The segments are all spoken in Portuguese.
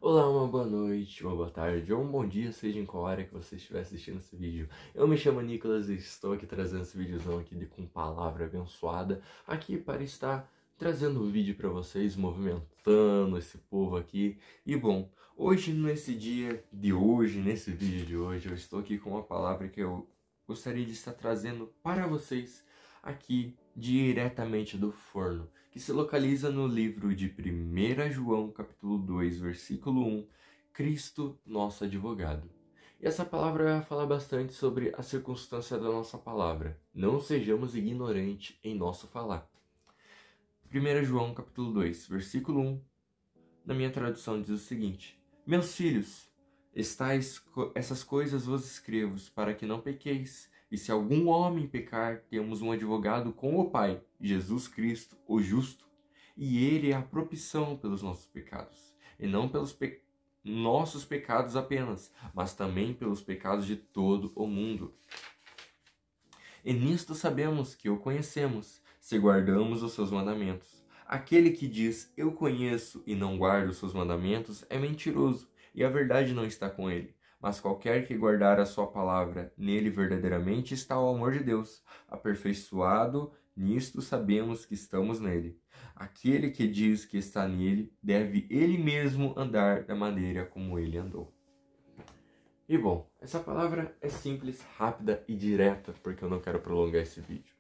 Olá, uma boa noite, uma boa tarde ou um bom dia, seja em qual hora que você estiver assistindo esse vídeo. Eu me chamo Nicolas e estou aqui trazendo esse videozão aqui com palavra abençoada, aqui para estar trazendo um vídeo para vocês, movimentando esse povo aqui. E bom, hoje nesse dia de hoje, nesse vídeo de hoje, eu estou aqui com uma palavra que eu gostaria de estar trazendo para vocês aqui diretamente do forno, que se localiza no livro de 1 João, capítulo 2, versículo 1, Cristo, nosso advogado. E essa palavra vai falar bastante sobre a circunstância da nossa palavra. Não sejamos ignorantes em nosso falar. 1 João, capítulo 2, versículo 1, na minha tradução diz o seguinte: Meus filhos, essas coisas vos escrevo para que não pequeis. E se algum homem pecar, temos um advogado com o Pai, Jesus Cristo, o justo. E ele é a propiciação pelos nossos pecados. E não pelos nossos pecados apenas, mas também pelos pecados de todo o mundo. E nisto sabemos que o conhecemos, se guardamos os seus mandamentos. Aquele que diz, eu conheço e não guarda os seus mandamentos, é mentiroso, e a verdade não está com ele. Mas qualquer que guardar a sua palavra, nele verdadeiramente está o amor de Deus. Aperfeiçoado, nisto sabemos que estamos nele. Aquele que diz que está nele, deve ele mesmo andar da maneira como ele andou. E bom, essa palavra é simples, rápida e direta, porque eu não quero prolongar esse vídeo.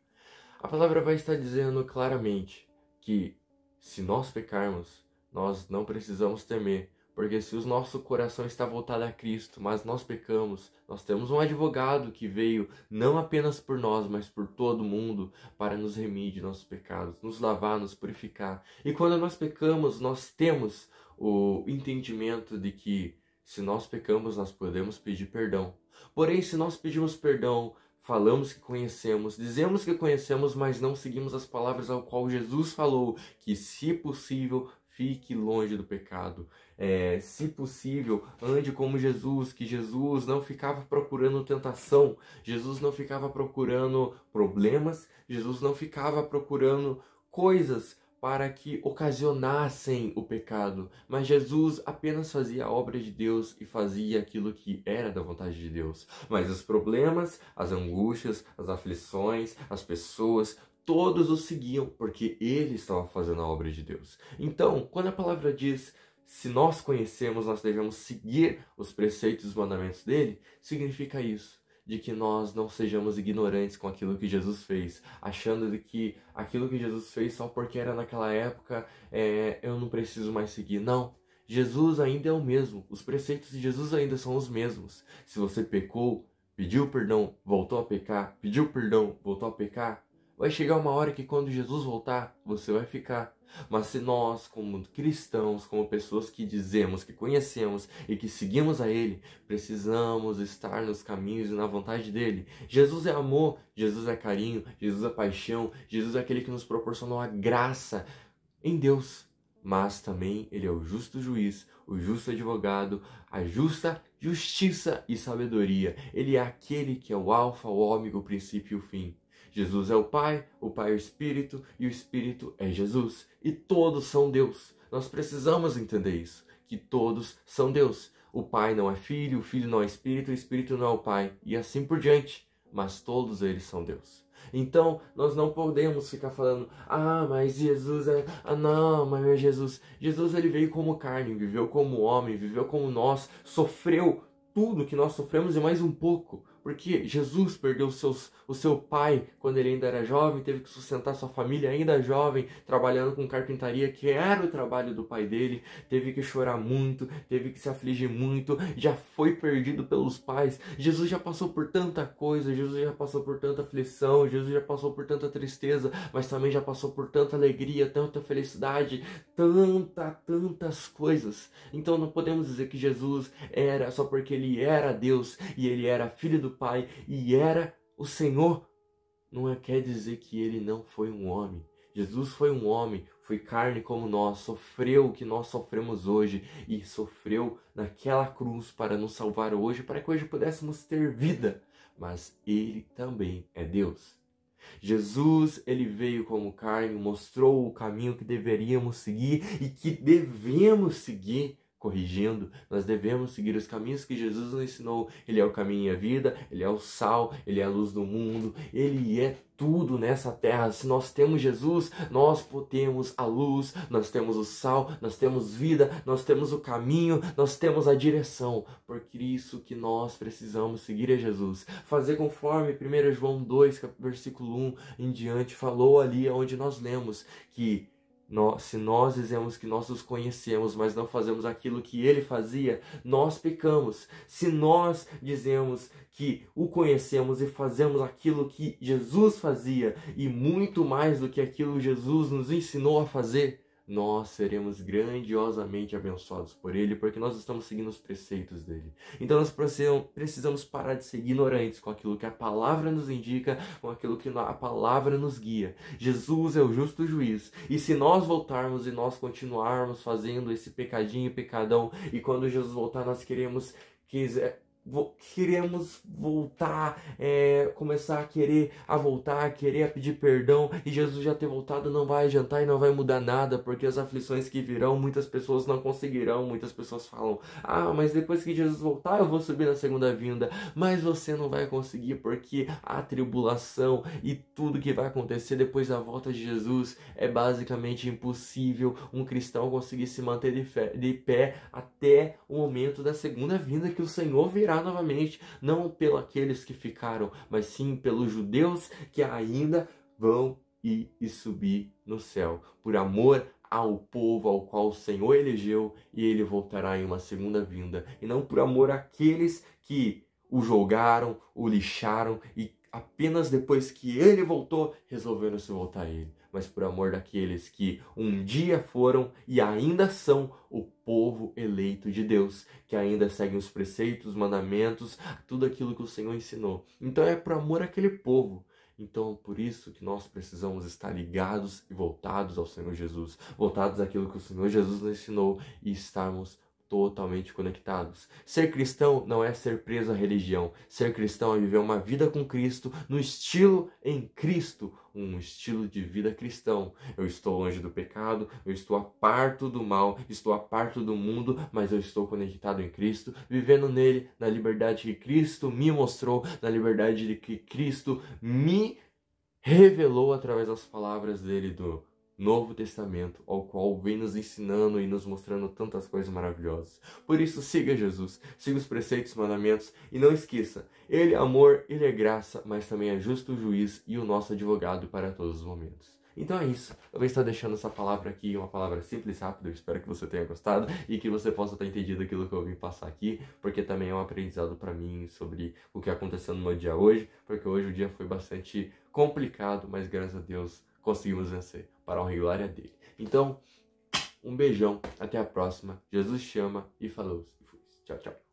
A palavra vai estar dizendo claramente que se nós pecarmos, nós não precisamos temer, porque se o nosso coração está voltado a Cristo, mas nós pecamos, nós temos um advogado que veio não apenas por nós, mas por todo mundo, para nos remir de nossos pecados, nos lavar, nos purificar. E quando nós pecamos, nós temos o entendimento de que se nós pecamos, nós podemos pedir perdão. Porém, se nós pedimos perdão, falamos que conhecemos, dizemos que conhecemos, mas não seguimos as palavras ao qual Jesus falou, que se possível, fique longe do pecado. Se possível, ande como Jesus, que Jesus não ficava procurando tentação, Jesus não ficava procurando problemas, Jesus não ficava procurando coisas para que ocasionassem o pecado, mas Jesus apenas fazia a obra de Deus e fazia aquilo que era da vontade de Deus. Mas os problemas, as angústias, as aflições, as pessoas, todos o seguiam porque ele estava fazendo a obra de Deus. Então, quando a palavra diz se nós conhecemos, nós devemos seguir os preceitos e os mandamentos dele, significa isso, de que nós não sejamos ignorantes com aquilo que Jesus fez, achando de que aquilo que Jesus fez só porque era naquela época, eu não preciso mais seguir. Não, Jesus ainda é o mesmo, os preceitos de Jesus ainda são os mesmos. Se você pecou, pediu perdão, voltou a pecar, pediu perdão, voltou a pecar, vai chegar uma hora que quando Jesus voltar, você vai ficar. Mas se nós, como cristãos, como pessoas que dizemos, que conhecemos e que seguimos a Ele, precisamos estar nos caminhos e na vontade dEle. Jesus é amor, Jesus é carinho, Jesus é paixão, Jesus é aquele que nos proporcionou a graça em Deus. Mas também Ele é o justo juiz, o justo advogado, a justa justiça e sabedoria. Ele é aquele que é o alfa, o ômega, o princípio e o fim. Jesus é o Pai é o Espírito e o Espírito é Jesus. E todos são Deus. Nós precisamos entender isso, que todos são Deus. O Pai não é Filho, o Filho não é Espírito, o Espírito não é o Pai, e assim por diante. Mas todos eles são Deus. Então, nós não podemos ficar falando, mas Jesus é... não, mas é Jesus. Jesus, ele veio como carne, viveu como homem, viveu como nós, sofreu tudo que nós sofremos e mais um pouco. Porque Jesus perdeu o seu pai quando ele ainda era jovem, teve que sustentar sua família ainda jovem, trabalhando com carpintaria, que era o trabalho do pai dele, teve que chorar muito, teve que se afligir muito, já foi perdido pelos pais. Jesus já passou por tanta coisa, Jesus já passou por tanta aflição, Jesus já passou por tanta tristeza, mas também já passou por tanta alegria, tanta felicidade, tantas coisas. Então não podemos dizer que Jesus era só porque ele era Deus e ele era filho do Pai e era o Senhor, não quer dizer que ele não foi um homem. Jesus foi um homem, foi carne como nós, sofreu o que nós sofremos hoje e sofreu naquela cruz para nos salvar hoje, para que hoje pudéssemos ter vida. Mas ele também é Deus. Jesus, ele veio como carne, mostrou o caminho que deveríamos seguir e que devemos seguir corrigindo, nós devemos seguir os caminhos que Jesus nos ensinou. Ele é o caminho e a vida, Ele é o sal, Ele é a luz do mundo, Ele é tudo nessa terra. Se nós temos Jesus, nós temos a luz, nós temos o sal, nós temos vida, nós temos o caminho, nós temos a direção. Por isso que nós precisamos seguir a Jesus. Fazer conforme 1 João 2, versículo 1 em diante, falou ali onde nós lemos que se nós dizemos que nós os conhecemos, mas não fazemos aquilo que ele fazia, nós pecamos. Se nós dizemos que o conhecemos e fazemos aquilo que Jesus fazia, e muito mais do que aquilo que Jesus nos ensinou a fazer, nós seremos grandiosamente abençoados por Ele, porque nós estamos seguindo os preceitos dEle. Então nós precisamos parar de ser ignorantes com aquilo que a palavra nos indica, com aquilo que a palavra nos guia. Jesus é o justo juiz, e se nós voltarmos e nós continuarmos fazendo esse pecadinho e pecadão, e quando Jesus voltar nós queremos voltar, começar a voltar, a pedir perdão, e Jesus já ter voltado, não vai adiantar e não vai mudar nada, porque as aflições que virão, muitas pessoas não conseguirão. Muitas pessoas falam, mas depois que Jesus voltar eu vou subir na segunda vinda, mas você não vai conseguir, porque a tribulação e tudo que vai acontecer depois da volta de Jesus é basicamente impossível um cristão conseguir se manter de pé até o momento da segunda vinda, que o Senhor virá novamente, não pelos aqueles que ficaram, mas sim pelos judeus que ainda vão ir e subir no céu, por amor ao povo ao qual o Senhor elegeu, e ele voltará em uma segunda vinda, e não por amor àqueles que o julgaram, o lixaram, e apenas depois que ele voltou, resolveram se voltar a ele, mas por amor daqueles que um dia foram e ainda são o povo eleito de Deus, que ainda seguem os preceitos, os mandamentos, tudo aquilo que o Senhor ensinou. Então é por amor àquele povo. Então, por isso que nós precisamos estar ligados e voltados ao Senhor Jesus, voltados àquilo que o Senhor Jesus nos ensinou, e estarmos totalmente conectados. Ser cristão não é ser preso à religião. Ser cristão é viver uma vida com Cristo, no estilo em Cristo, um estilo de vida cristão. Eu estou longe do pecado, eu estou aparto do mal, estou aparto do mundo, mas eu estou conectado em Cristo, vivendo nele, na liberdade que Cristo me mostrou, na liberdade que Cristo me revelou através das palavras dele do Novo Testamento, ao qual vem nos ensinando e nos mostrando tantas coisas maravilhosas. Por isso, siga Jesus, siga os preceitos e mandamentos, e não esqueça, Ele é amor, Ele é graça, mas também é justo juiz e o nosso advogado para todos os momentos. Então é isso, eu vou estar deixando essa palavra aqui, uma palavra simples e rápida. Eu espero que você tenha gostado e que você possa ter entendido aquilo que eu vim passar aqui, porque também é um aprendizado para mim sobre o que aconteceu no meu dia hoje, porque hoje o dia foi bastante complicado, mas graças a Deus conseguimos vencer, para a honra e glória dele. Então, um beijão, até a próxima, Jesus chama e falou. Tchau, tchau.